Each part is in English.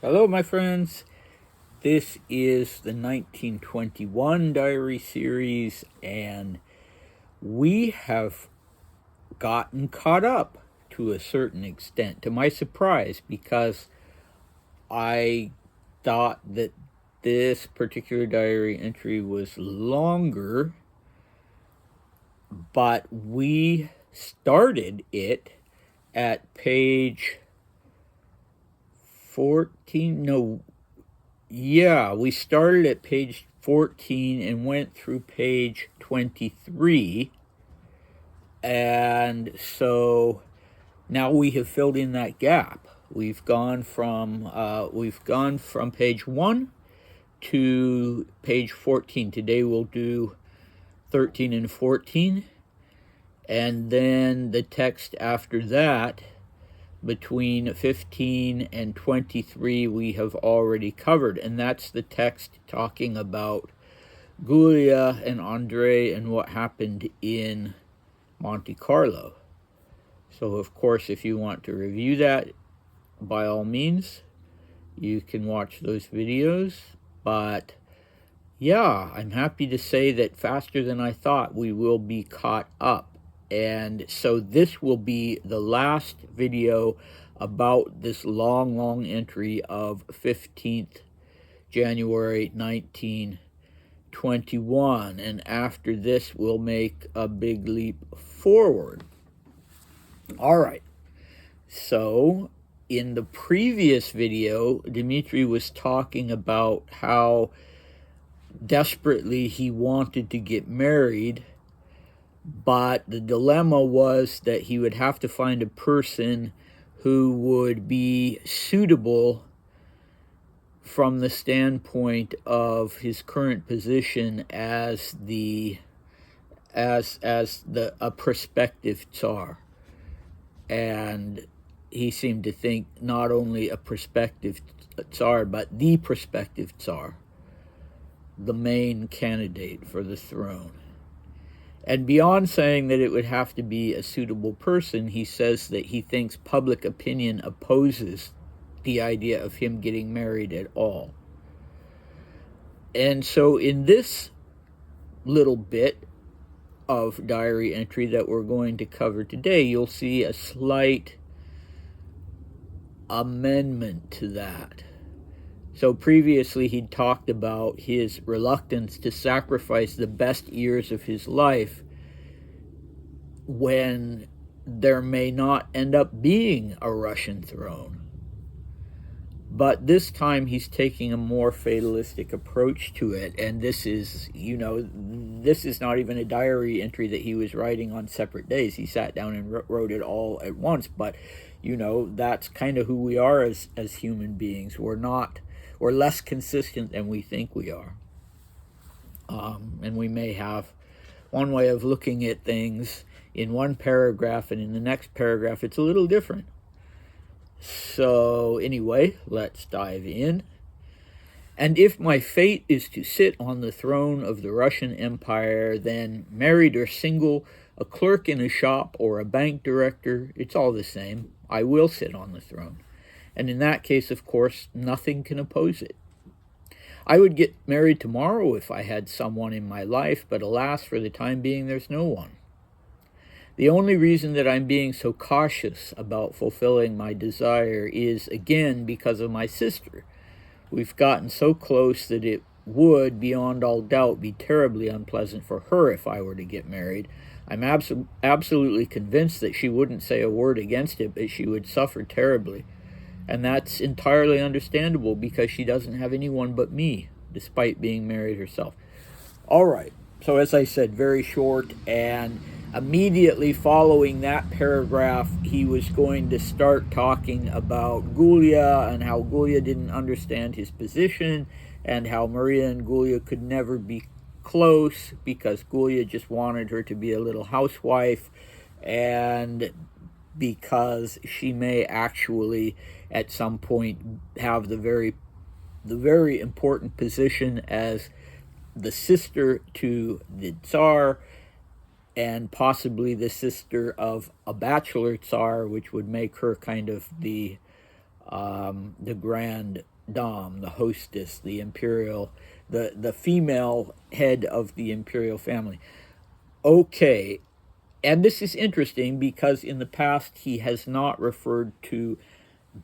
Hello, my friends. This is the 1921 diary series, and we have gotten caught up to a certain extent, to my surprise, because I thought that this particular diary entry was longer, but we started it at page 14. No, yeah, we started at page 14 and went through page 23. And so now we have filled in that gap. We've gone from page 1 to page 14. Today we'll do 13 and 14. And then the text after that, between 15 and 23, we have already covered, and that's the text talking about Giulia and Andre and what happened in Monte Carlo. So, of course, if you want to review that, by all means, you can watch those videos. But yeah, I'm happy to say that faster than I thought we will be caught up. And so this will be the last video about this long entry of 15th January 1921. And after this, we'll make a big leap forward. All right. So in the previous video, Dmitri was talking about how desperately he wanted to get married, but the dilemma was that he would have to find a person who would be suitable from the standpoint of his current position as a prospective Tsar. And he seemed to think not only a prospective Tsar, but the prospective Tsar, the main candidate for the throne. And beyond saying that it would have to be a suitable person, he says that he thinks public opinion opposes the idea of him getting married at all. And so in this little bit of diary entry that we're going to cover today, you'll see a slight amendment to that. So previously he'd talked about his reluctance to sacrifice the best years of his life when there may not end up being a Russian throne. But this time he's taking a more fatalistic approach to it. And this is not even a diary entry that he was writing on separate days. He sat down and wrote it all at once. But, that's kind of who we are as human beings. We're less consistent than we think we are. And we may have one way of looking at things in one paragraph, and in the next paragraph it's a little different. So anyway, let's dive in. And if my fate is to sit on the throne of the Russian Empire, then married or single, a clerk in a shop or a bank director, it's all the same. I will sit on the throne. And in that case, of course, nothing can oppose it. I would get married tomorrow if I had someone in my life, but alas, for the time being, there's no one. The only reason that I'm being so cautious about fulfilling my desire is, again, because of my sister. We've gotten so close that it would, beyond all doubt, be terribly unpleasant for her if I were to get married. I'm absolutely convinced that she wouldn't say a word against it, but she would suffer terribly. And that's entirely understandable because she doesn't have anyone but me, despite being married herself. All right, so as I said, very short, and immediately following that paragraph, he was going to start talking about Giulia and how Giulia didn't understand his position and how Maria and Giulia could never be close because Giulia just wanted her to be a little housewife, and because she may actually at some point have the very important position as the sister to the Tsar, and possibly the sister of a bachelor Tsar, which would make her kind of the grand dame, the hostess, the imperial, the female head of the imperial family. Okay, and this is interesting because in the past he has not referred to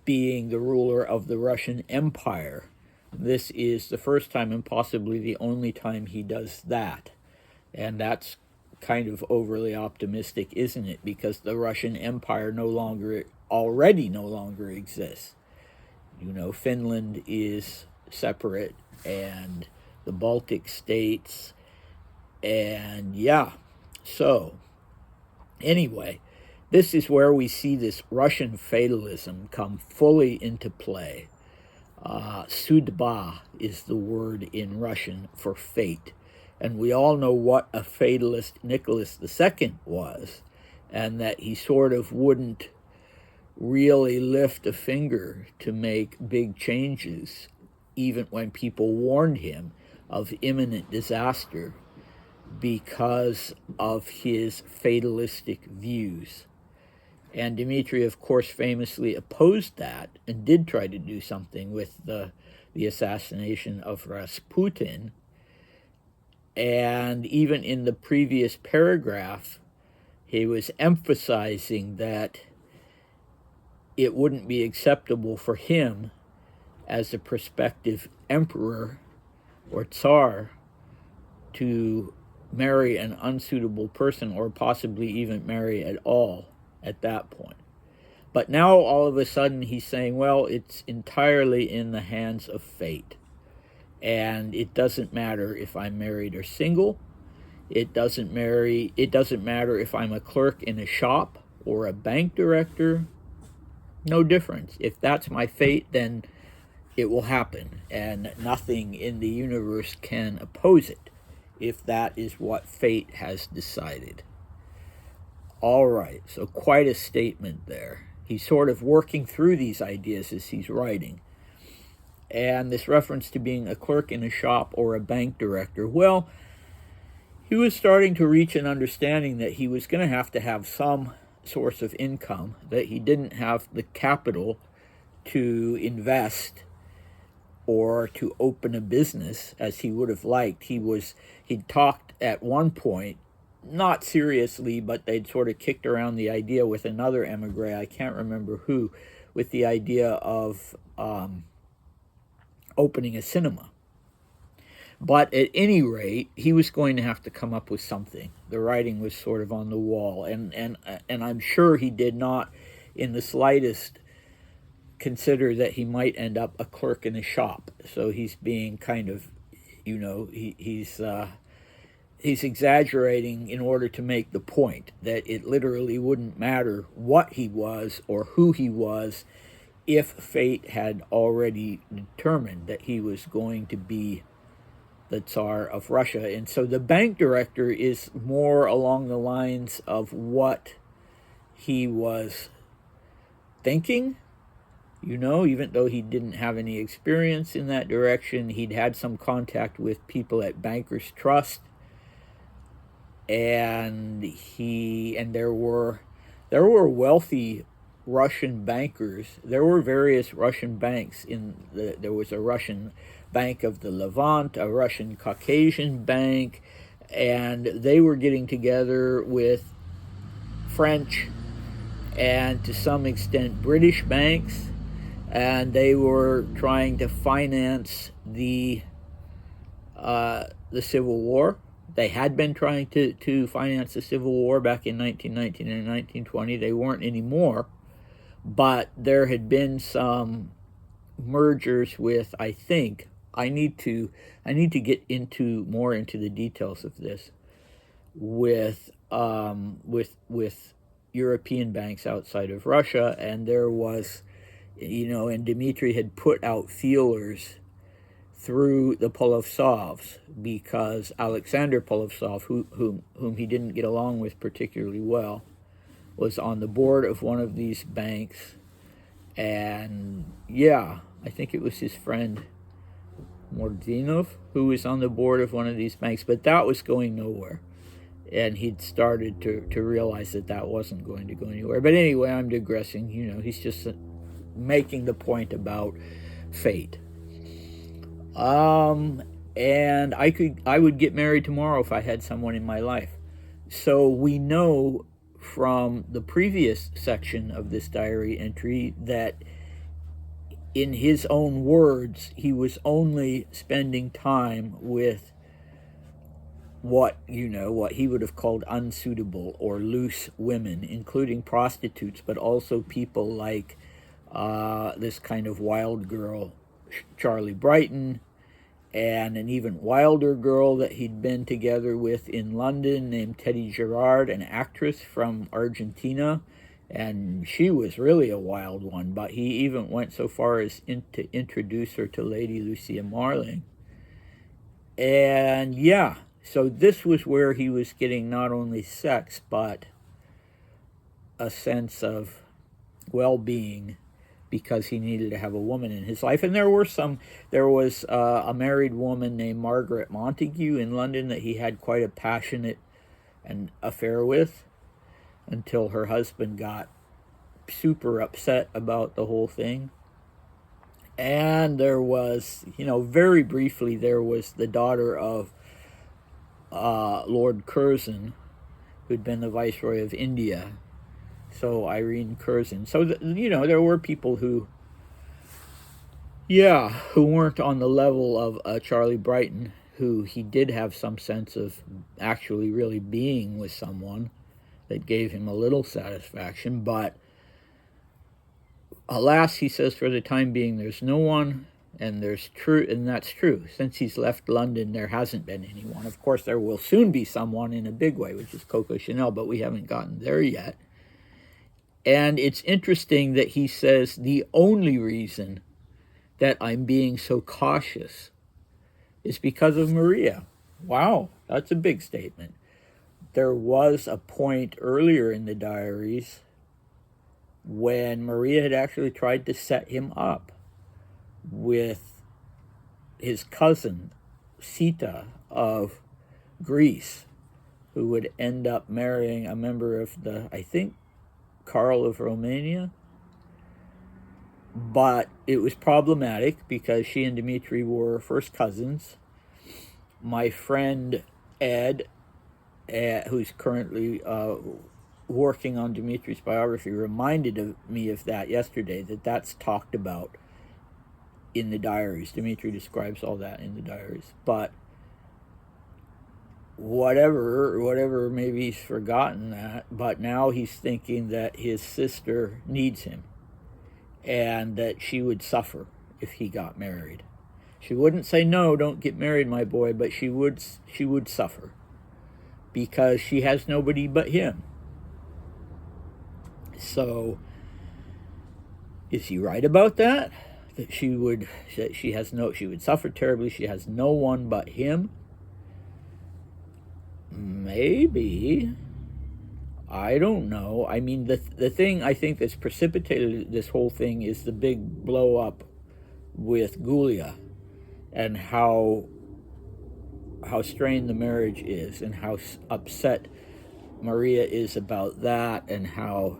being the ruler of the Russian Empire. This is the first time and possibly the only time he does that. And that's kind of overly optimistic, isn't it? Because the Russian Empire already no longer exists. You know, Finland is separate, and the Baltic states, and yeah. So, anyway, this is where we see this Russian fatalism come fully into play. Sudba is the word in Russian for fate. And we all know what a fatalist Nicholas II was, and that he sort of wouldn't really lift a finger to make big changes, even when people warned him of imminent disaster because of his fatalistic views. And Dmitri, of course, famously opposed that and did try to do something with the assassination of Rasputin. And even in the previous paragraph, he was emphasizing that it wouldn't be acceptable for him as a prospective emperor or tsar to marry an unsuitable person, or possibly even marry at all at that point. But now all of a sudden he's saying, well, it's entirely in the hands of fate. And it doesn't matter if I'm married or single. It doesn't matter if I'm a clerk in a shop or a bank director. No difference. If that's my fate, then it will happen, and nothing in the universe can oppose it if that is what fate has decided. All right, so quite a statement there. He's sort of working through these ideas as he's writing. And this reference to being a clerk in a shop or a bank director, well, he was starting to reach an understanding that he was going to have some source of income, that he didn't have the capital to invest or to open a business as he would have liked. He'd talked at one point, not seriously, but they'd sort of kicked around the idea with another emigre, I can't remember who, with the idea of opening a cinema. But at any rate, he was going to have to come up with something. The writing was sort of on the wall, and I'm sure he did not in the slightest consider that he might end up a clerk in a shop. So he's being kind of, you know, he's exaggerating in order to make the point that it literally wouldn't matter what he was or who he was if fate had already determined that he was going to be the Tsar of Russia. And so the bank director is more along the lines of what he was thinking. You know, even though he didn't have any experience in that direction, he'd had some contact with people at Bankers Trust, and there were wealthy Russian bankers. There were various Russian banks there was a Russian Bank of the Levant, a Russian Caucasian bank, and they were getting together with French and to some extent British banks, and they were trying to finance the Civil War. They had been trying to finance the Civil War back in 1919 and 1920. They weren't anymore, but there had been some mergers with, I think, I need to get more into the details of this, with European banks outside of Russia, and there was, you know, and Dmitri had put out feelers through the Polovtsovs, because Alexander Polovtsov, whom he didn't get along with particularly well, was on the board of one of these banks, and yeah, I think it was his friend Mordvinov who was on the board of one of these banks, but that was going nowhere. And he'd started to realize that wasn't going to go anywhere. But anyway, I'm digressing. You know, he's just making the point about fate. And I would get married tomorrow if I had someone in my life. So we know from the previous section of this diary entry that, in his own words, he was only spending time with what he would have called unsuitable or loose women, including prostitutes, but also people like this kind of wild girl, Charlie Brighton, and an even wilder girl that he'd been together with in London named Teddy Gerard, an actress from Argentina. And she was really a wild one, but he even went so far as to introduce her to Lady Lucia Marling. And yeah, so this was where he was getting not only sex, but a sense of well-being, because he needed to have a woman in his life. And there was a married woman named Margaret Montague in London that he had quite a passionate an affair with, until her husband got super upset about the whole thing. And there was, very briefly, there was the daughter of Lord Curzon, who'd been the Viceroy of India. So Irene Curzon. So, there were people who weren't on the level of Charlie Brighton, who he did have some sense of actually really being with someone that gave him a little satisfaction. But alas, he says, for the time being, there's no one, and that's true. Since he's left London, there hasn't been anyone. Of course, there will soon be someone in a big way, which is Coco Chanel, but we haven't gotten there yet. And it's interesting that he says the only reason that I'm being so cautious is because of Maria. Wow, that's a big statement. There was a point earlier in the diaries when Maria had actually tried to set him up with his cousin, Sita of Greece, who would end up marrying a member of Karl of Romania. But it was problematic because she and Dmitri were first cousins. My friend Ed, who's currently working on Dmitri's biography, reminded me of that yesterday, that's talked about in the diaries. Dmitri describes all that in the diaries. But whatever, maybe he's forgotten that, but now he's thinking that his sister needs him and that she would suffer if he got married. She wouldn't say, no, don't get married, my boy, but she would suffer because she has nobody but him. So is he right about that? That she would suffer terribly, she has no one but him? Maybe. I don't know. I mean, the thing I think that's precipitated this whole thing is the big blow up with Giulia, and how strained the marriage is, and how upset Maria is about that, and how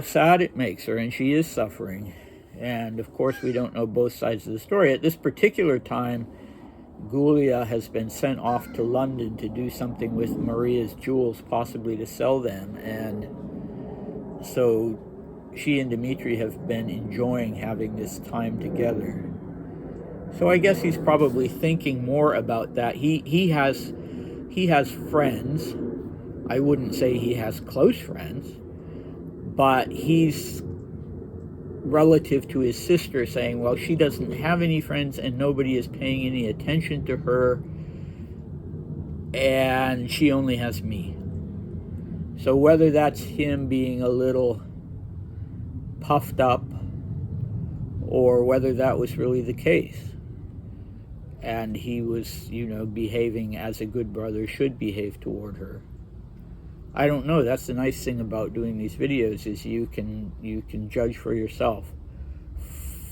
sad it makes her, and she is suffering. And of course we don't know both sides of the story. At this particular time, Giulia has been sent off to London to do something with Maria's jewels, possibly to sell them, and so she and Dmitri have been enjoying having this time together. So I guess he's probably thinking more about that. He has friends. I wouldn't say he has close friends, but he's, relative to his sister, saying, well, she doesn't have any friends and nobody is paying any attention to her, and she only has me. So whether that's him being a little puffed up or whether that was really the case and he was, behaving as a good brother should behave toward her, I don't know. That's the nice thing about doing these videos, is you can judge for yourself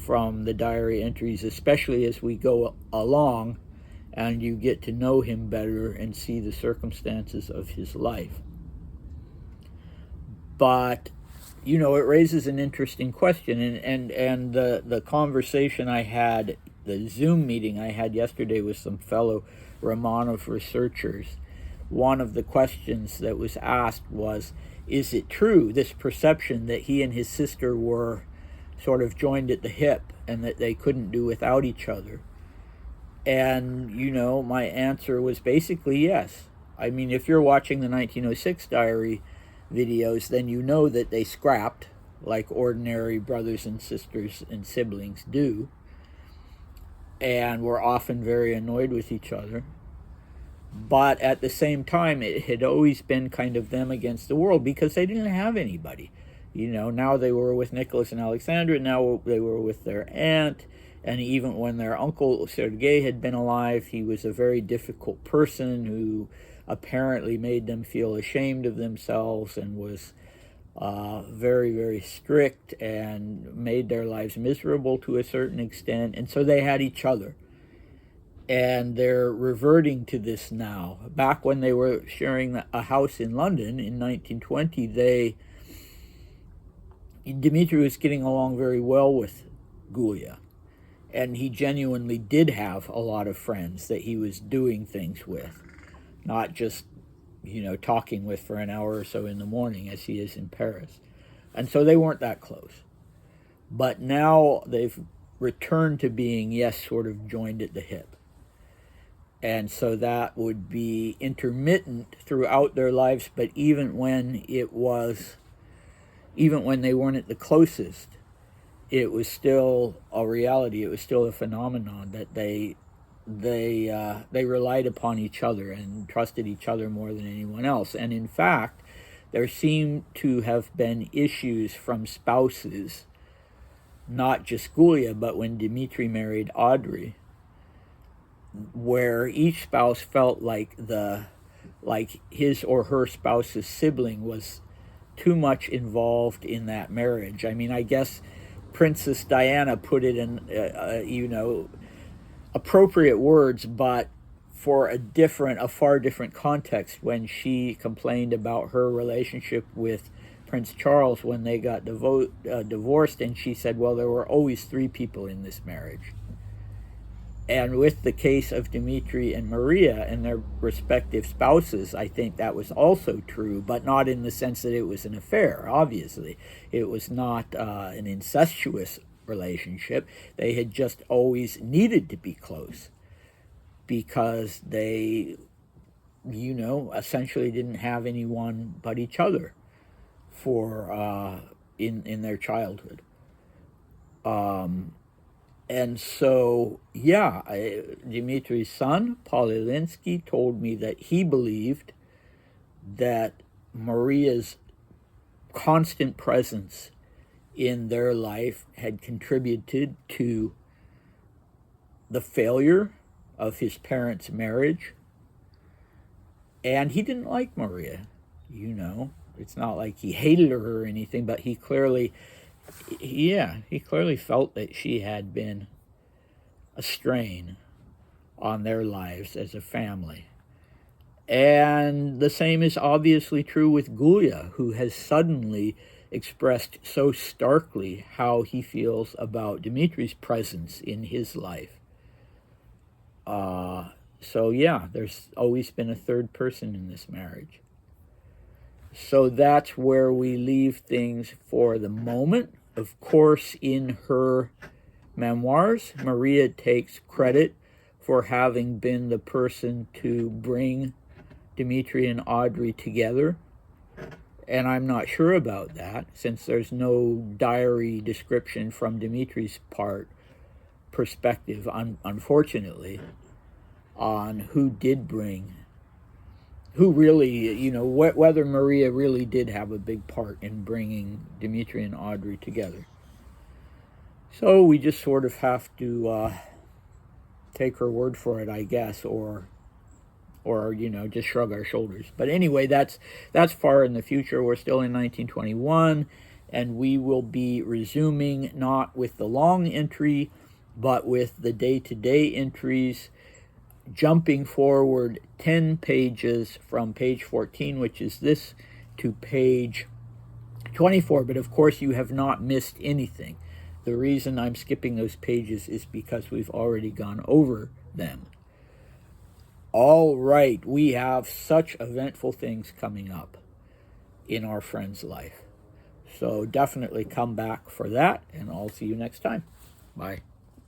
from the diary entries, especially as we go along and you get to know him better and see the circumstances of his life. But you know, it raises an interesting question. And the conversation I had, the Zoom meeting I had yesterday with some fellow Romanov researchers, one of the questions that was asked was, is it true, this perception that he and his sister were sort of joined at the hip and that they couldn't do without each other? And, you know, my answer was basically yes. I mean, if you're watching the 1906 diary videos, then you know that they scrapped like ordinary brothers and sisters and siblings do, and were often very annoyed with each other. But at the same time, it had always been kind of them against the world because they didn't have anybody. You know, now they were with Nicholas and Alexandra, now they were with their aunt, and even when their uncle Sergei had been alive, he was a very difficult person who apparently made them feel ashamed of themselves and was very, very strict and made their lives miserable to a certain extent. And so they had each other. And they're reverting to this now. Back when they were sharing a house in London in 1920, Dmitri was getting along very well with Gulia. And he genuinely did have a lot of friends that he was doing things with, not just, you know, talking with for an hour or so in the morning as he is in Paris. And so they weren't that close. But now they've returned to being, yes, sort of joined at the hip. And so that would be intermittent throughout their lives, but even when they weren't at the closest, it was still a reality. It was still a phenomenon that they relied upon each other and trusted each other more than anyone else. And in fact, there seem to have been issues from spouses, not just Gulia, but when Dmitri married Audrey, where each spouse felt like his or her spouse's sibling was too much involved in that marriage. I mean, I guess Princess Diana put it in, you know, appropriate words, but for a far different context when she complained about her relationship with Prince Charles when they got divorced, and she said, well, there were always 3 people in this marriage. And with the case of Dmitri and Maria and their respective spouses, I think that was also true, but not in the sense that it was an affair, obviously. It was not an incestuous relationship. They had just always needed to be close because they, you know, essentially didn't have anyone but each other for in their childhood. And so, yeah, Dmitri's son, Paul Ilinsky, told me that he believed that Maria's constant presence in their life had contributed to the failure of his parents' marriage. And he didn't like Maria, you know. It's not like he hated her or anything, but he clearly felt that she had been a strain on their lives as a family. And the same is obviously true with Gulia, who has suddenly expressed so starkly how he feels about Dmitri's presence in his life. So yeah, there's always been a third person in this marriage. So that's where we leave things for the moment. Of course, in her memoirs, Maria takes credit for having been the person to bring Dmitri and Audrey together. And I'm not sure about that, since there's no diary description from Dmitri's perspective, unfortunately, on who really, you know, whether Maria really did have a big part in bringing Dmitri and Audrey together. So we just sort of have to take her word for it, I guess, or you know, just shrug our shoulders. But anyway, that's far in the future. We're still in 1921, and we will be resuming not with the long entry, but with the day-to-day entries, jumping forward 10 pages from page 14, which is this, to page 24, but of course you have not missed anything. The reason I'm skipping those pages is because we've already gone over them. All right, we have such eventful things coming up in our friend's life. So definitely come back for that, and I'll see you next time. Bye.